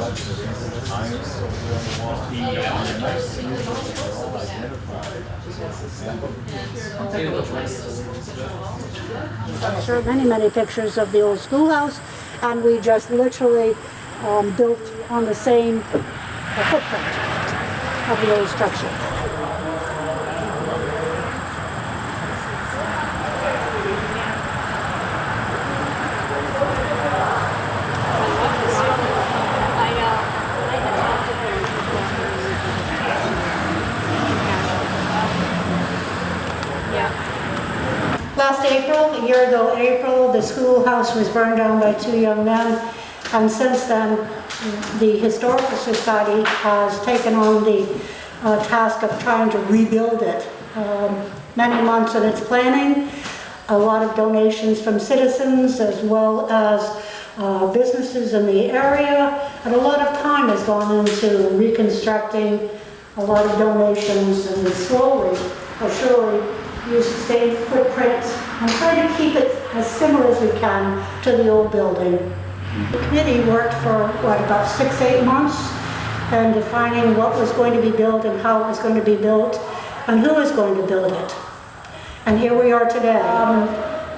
I'm sure many pictures of the old schoolhouse, and we just literally built on the same footprint of the old structure. Last April, a year ago April, the schoolhouse was burned down by 2 young men, and since then the Historical Society has taken on the task of trying to rebuild it. Many months in its planning, a lot of donations from citizens as well as businesses in the area, and a lot of time has gone into reconstructing, a lot of donations, and slowly but surely use the same footprint and try to keep it as similar as we can to the old building. The committee worked for, about 6-8 months and defining what was going to be built and how it was going to be built and who was going to build it. And here we are today.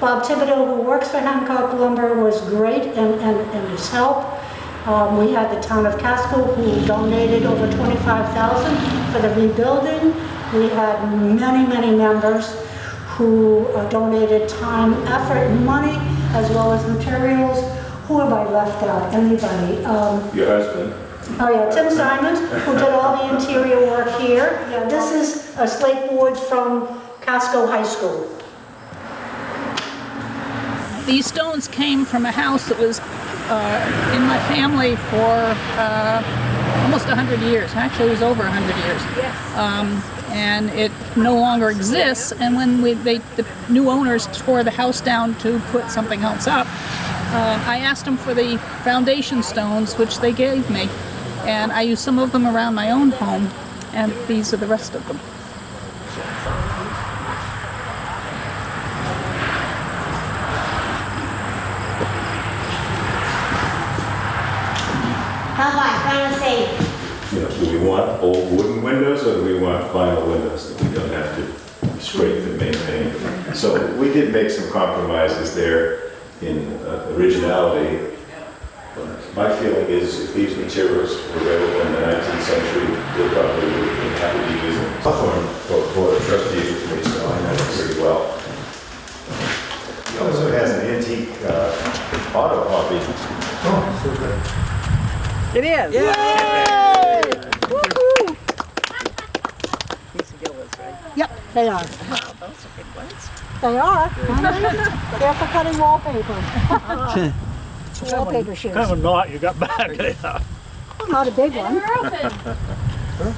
Bob Thibodeau, who works for Hancock Lumber, was great in his help. We had the town of Casco, who donated over $25,000 for the rebuilding. We had many members who donated time, effort, and money, as well as materials. Who have I left out? Anybody? Your husband. Oh yeah, Tim Simons, who did all the interior work here. Yeah, this is a slate board from Casco High School. These stones came from a house that was in my family for almost 100 years. Actually, it was over 100 years. Yes. And it no longer exists. And when the new owners tore the house down to put something else up, I asked them for the foundation stones, which they gave me. And I used some of them around my own home, and these are the rest of them. How about trying to say? You know, do we want old wooden windows or do we want vinyl windows that we don't have to scrape and maintain? So we did make some compromises there in originality. My feeling is if these materials were available in the 19th century, they probably would have to be used. Hawthorne for the trustees with me, so I know it pretty well. He also has an antique auto hobby. Oh, so good. It is. Yeah. Yay! Woohoo! These are Gillis, right? Yep, they are. Wow, those are big ones. They are. They're for cutting wallpaper. Wallpaper shears. Kind of a knot you got back there. Not a big one. They're open. Huh?